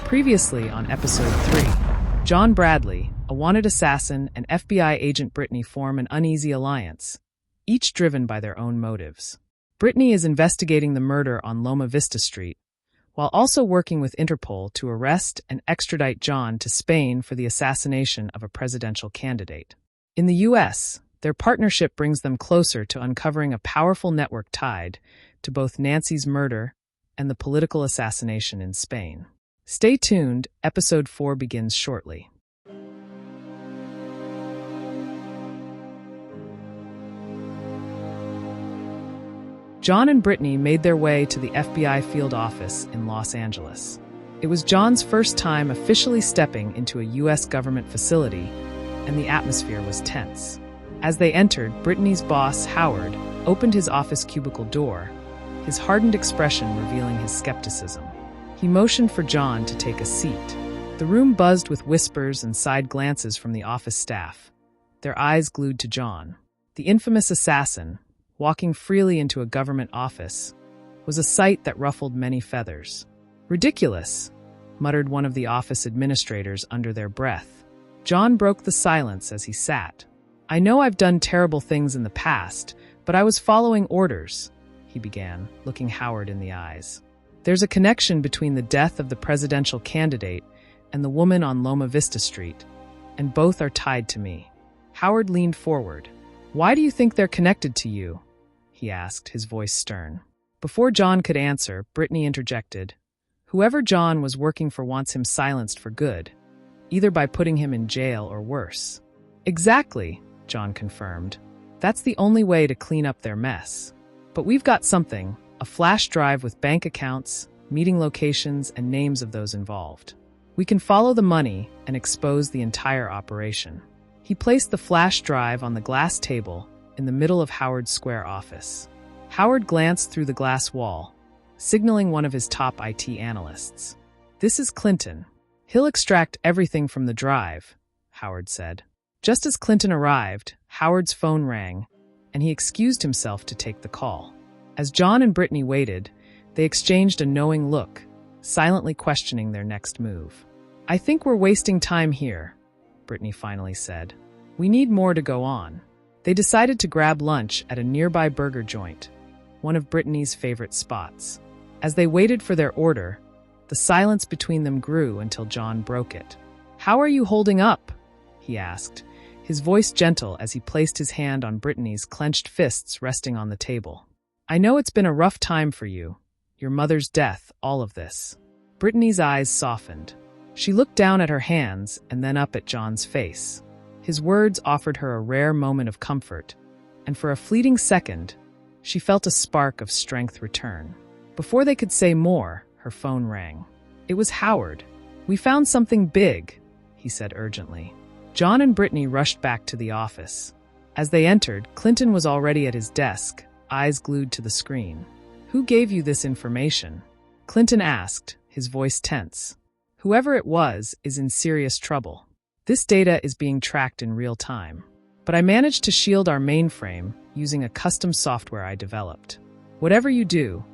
Previously on Episode 3, John Bradley, a wanted assassin, and FBI agent Brittany form an uneasy alliance, each driven by their own motives. Brittany is investigating the murder on Loma Vista Street, while also working with Interpol to arrest and extradite John to Spain for the assassination of a presidential candidate. In the U.S., their partnership brings them closer to uncovering a powerful network tied to both Nancy's murder and the political assassination in Spain. Stay tuned, Episode 4 begins shortly. John and Brittany made their way to the FBI field office in Los Angeles. It was John's first time officially stepping into a U.S. government facility, and the atmosphere was tense. As they entered, Brittany's boss, Howard, opened his office cubicle door, his hardened expression revealing his skepticism. He motioned for John to take a seat. The room buzzed with whispers and side glances from the office staff, their eyes glued to John. The infamous assassin, walking freely into a government office, was a sight that ruffled many feathers. "Ridiculous," muttered one of the office administrators under their breath. John broke the silence as he sat. "I know I've done terrible things in the past, but I was following orders," he began, looking Howard in the eyes. "There's a connection between the death of the presidential candidate and the woman on Loma Vista Street, and both are tied to me." Howard leaned forward. "Why do you think they're connected to you?" he asked, his voice stern. Before John could answer, Brittany interjected. "Whoever John was working for wants him silenced for good, either by putting him in jail or worse." "Exactly," John confirmed. "That's the only way to clean up their mess. But we've got something, a flash drive with bank accounts, meeting locations, and names of those involved. We can follow the money and expose the entire operation." He placed the flash drive on the glass table in the middle of Howard's square office. Howard glanced through the glass wall, signaling one of his top IT analysts. "This is Clinton. He'll extract everything from the drive," Howard said. Just as Clinton arrived, Howard's phone rang, and he excused himself to take the call. As John and Brittany waited, they exchanged a knowing look, silently questioning their next move. "I think we're wasting time here," Brittany finally said. "We need more to go on." They decided to grab lunch at a nearby burger joint, one of Brittany's favorite spots. As they waited for their order, the silence between them grew until John broke it. "How are you holding up?" he asked, his voice gentle as he placed his hand on Brittany's clenched fists resting on the table. "I know it's been a rough time for you. Your mother's death, all of this." Brittany's eyes softened. She looked down at her hands and then up at John's face. His words offered her a rare moment of comfort, and for a fleeting second, she felt a spark of strength return. Before they could say more, her phone rang. It was Howard. "We found something big," he said urgently. John and Brittany rushed back to the office. As they entered, Clinton was already at his desk, eyes glued to the screen. "Who gave you this information?" Clinton asked, his voice tense. "Whoever it was is in serious trouble. This data is being tracked in real time. But I managed to shield our mainframe using a custom software I developed. Whatever you do,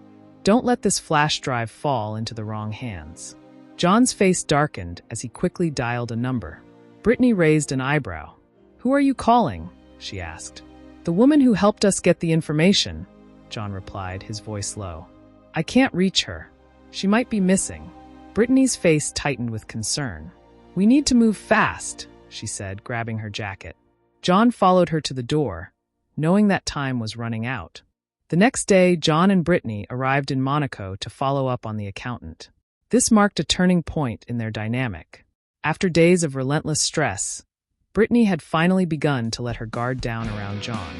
don't let this flash drive fall into the wrong hands." John's face darkened as he quickly dialed a number. Brittany raised an eyebrow. "Who are you calling?" she asked. "The woman who helped us get the information," John replied, his voice low. "I can't reach her. She might be missing." Brittany's face tightened with concern. "We need to move fast," she said, grabbing her jacket. John followed her to the door, knowing that time was running out. The next day, John and Brittany arrived in Monaco to follow up on the accountant. This marked a turning point in their dynamic. After days of relentless stress, Brittany had finally begun to let her guard down around John.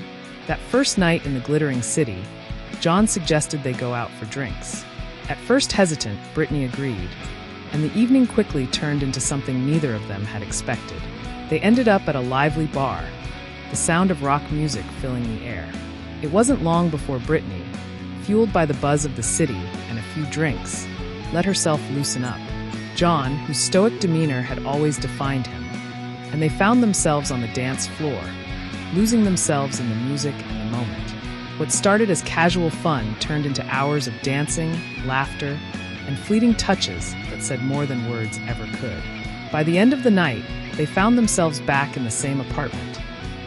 That first night in the glittering city, John suggested they go out for drinks. At first hesitant, Brittany agreed, and the evening quickly turned into something neither of them had expected. They ended up at a lively bar, the sound of rock music filling the air. It wasn't long before Brittany, fueled by the buzz of the city and a few drinks, let herself loosen up. John, whose stoic demeanor had always defined him, and they found themselves on the dance floor, losing themselves in the music and the moment. What started as casual fun turned into hours of dancing, laughter, and fleeting touches that said more than words ever could. By the end of the night, they found themselves back in the same apartment,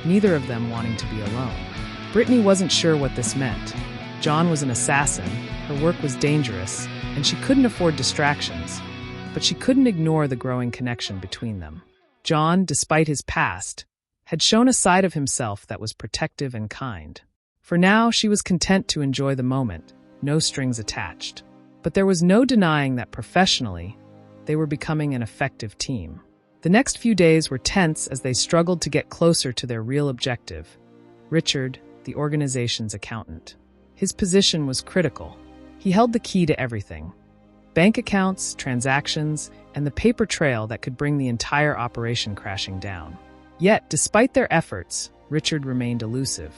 neither of them wanting to be alone. Brittany wasn't sure what this meant. John was an assassin, her work was dangerous, and she couldn't afford distractions, but she couldn't ignore the growing connection between them. John, despite his past, had shown a side of himself that was protective and kind. For now, she was content to enjoy the moment, no strings attached. But there was no denying that professionally, they were becoming an effective team. The next few days were tense as they struggled to get closer to their real objective, Richard, the organization's accountant. His position was critical. He held the key to everything: bank accounts, transactions, and the paper trail that could bring the entire operation crashing down. Yet, despite their efforts, Richard remained elusive.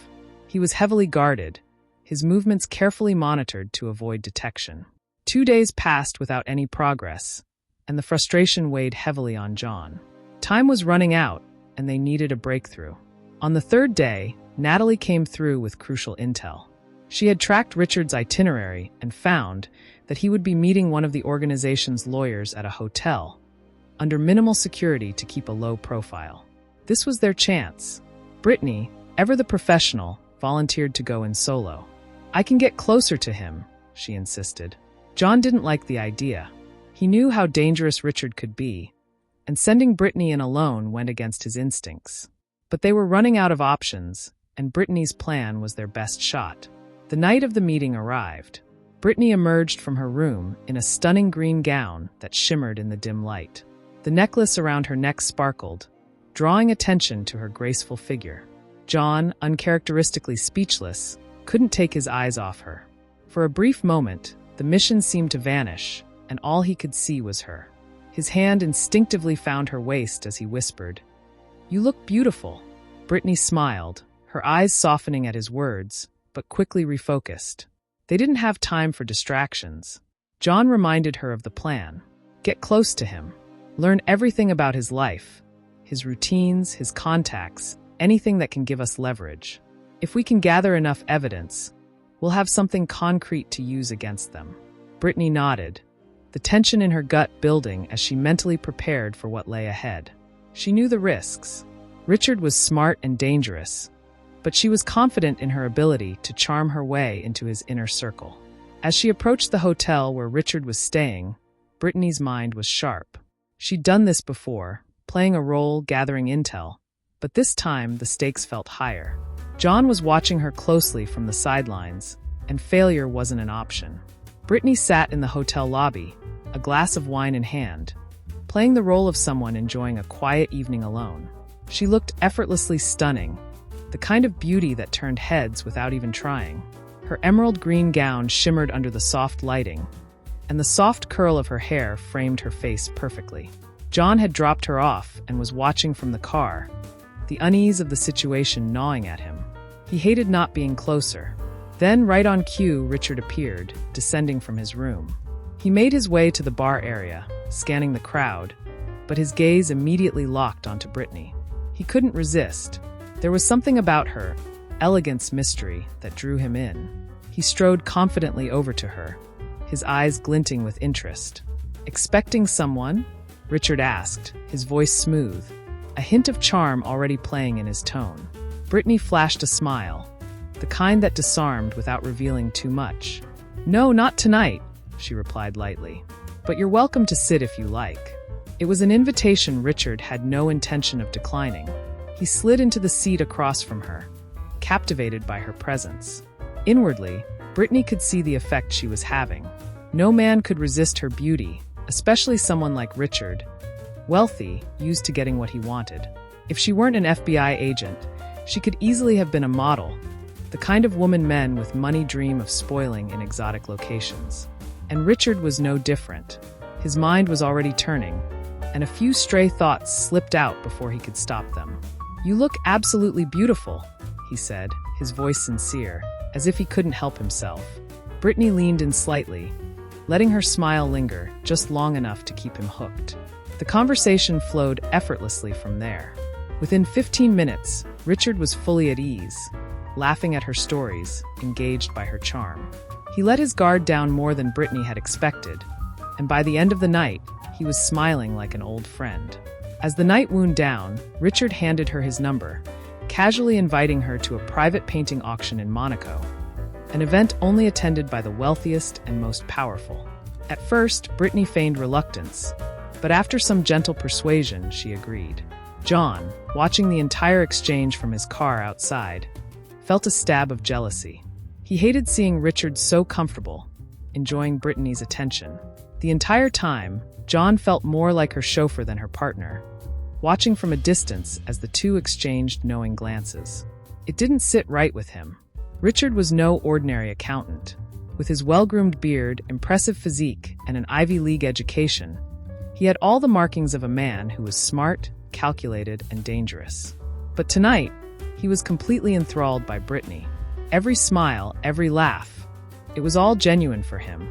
He was heavily guarded, his movements carefully monitored to avoid detection. 2 days passed without any progress, and the frustration weighed heavily on John. Time was running out, and they needed a breakthrough. On the third day, Natalie came through with crucial intel. She had tracked Richard's itinerary and found that he would be meeting one of the organization's lawyers at a hotel, under minimal security to keep a low profile. This was their chance. Brittany, ever the professional, volunteered to go in solo. "I can get closer to him," she insisted. John didn't like the idea. He knew how dangerous Richard could be, and sending Brittany in alone went against his instincts. But they were running out of options, and Brittany's plan was their best shot. The night of the meeting arrived. Brittany emerged from her room in a stunning green gown that shimmered in the dim light. The necklace around her neck sparkled, drawing attention to her graceful figure. John, uncharacteristically speechless, couldn't take his eyes off her. For a brief moment, the mission seemed to vanish, and all he could see was her. His hand instinctively found her waist as he whispered, "You look beautiful." Brittany smiled, her eyes softening at his words, but quickly refocused. They didn't have time for distractions. John reminded her of the plan. Get close to him. Learn everything about his life, his routines, his contacts, anything that can give us leverage. If we can gather enough evidence, we'll have something concrete to use against them. Brittany nodded, the tension in her gut building as she mentally prepared for what lay ahead. She knew the risks. Richard was smart and dangerous, but she was confident in her ability to charm her way into his inner circle. As she approached the hotel where Richard was staying, Brittany's mind was sharp. She'd done this before, playing a role, gathering intel, but this time the stakes felt higher. John was watching her closely from the sidelines, and failure wasn't an option. Brittany sat in the hotel lobby, a glass of wine in hand, playing the role of someone enjoying a quiet evening alone. She looked effortlessly stunning, the kind of beauty that turned heads without even trying. Her emerald green gown shimmered under the soft lighting, and the soft curl of her hair framed her face perfectly. John had dropped her off and was watching from the car, the unease of the situation gnawing at him. He hated not being closer. Then, right on cue, Richard appeared, descending from his room. He made his way to the bar area, scanning the crowd, but his gaze immediately locked onto Brittany. He couldn't resist. There was something about her, elegance, mystery, that drew him in. He strode confidently over to her, his eyes glinting with interest. "Expecting someone?" Richard asked, his voice smooth, a hint of charm already playing in his tone. Brittany flashed a smile, the kind that disarmed without revealing too much. "No, not tonight," she replied lightly. "But you're welcome to sit if you like." It was an invitation Richard had no intention of declining. He slid into the seat across from her, captivated by her presence. Inwardly, Brittany could see the effect she was having. No man could resist her beauty, especially someone like Richard, wealthy, used to getting what he wanted. If she weren't an FBI agent, she could easily have been a model, the kind of woman men with money dream of spoiling in exotic locations. And Richard was no different. His mind was already turning, and a few stray thoughts slipped out before he could stop them. "You look absolutely beautiful," he said, his voice sincere, as if he couldn't help himself. Brittany leaned in slightly, letting her smile linger just long enough to keep him hooked. The conversation flowed effortlessly from there. Within 15 minutes, Richard was fully at ease, laughing at her stories, engaged by her charm. He let his guard down more than Brittany had expected, and by the end of the night, he was smiling like an old friend. As the night wound down, Richard handed her his number, casually inviting her to a private painting auction in Monaco, an event only attended by the wealthiest and most powerful. At first, Brittany feigned reluctance, but after some gentle persuasion, she agreed. John, watching the entire exchange from his car outside, felt a stab of jealousy. He hated seeing Richard so comfortable, enjoying Brittany's attention. The entire time, John felt more like her chauffeur than her partner, watching from a distance as the two exchanged knowing glances. It didn't sit right with him. Richard was no ordinary accountant. With his well-groomed beard, impressive physique, and an Ivy League education, he had all the markings of a man who was smart, calculated, and dangerous. But tonight, he was completely enthralled by Brittany. Every smile, every laugh, it was all genuine for him,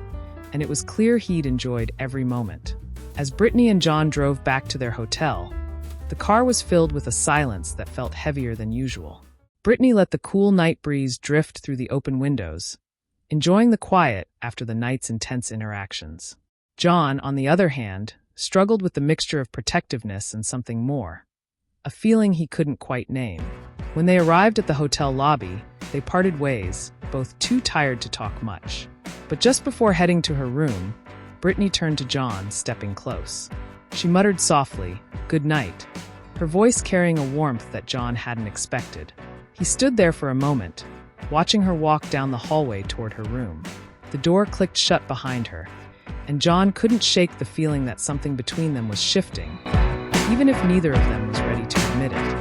and it was clear he'd enjoyed every moment. As Brittany and John drove back to their hotel, the car was filled with a silence that felt heavier than usual. Brittany let the cool night breeze drift through the open windows, enjoying the quiet after the night's intense interactions. John, on the other hand, struggled with the mixture of protectiveness and something more, a feeling he couldn't quite name. When they arrived at the hotel lobby, they parted ways, both too tired to talk much. But just before heading to her room, Brittany turned to John, stepping close. She muttered softly, "Good night," her voice carrying a warmth that John hadn't expected. He stood there for a moment, watching her walk down the hallway toward her room. The door clicked shut behind her, and John couldn't shake the feeling that something between them was shifting, even if neither of them was ready to admit it.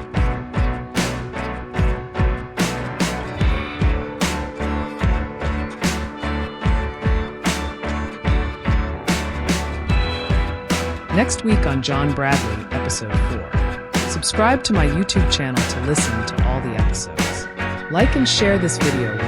Next week on John Bradley, Episode 4. Subscribe to my YouTube channel to listen to all the episodes. Like and share this video with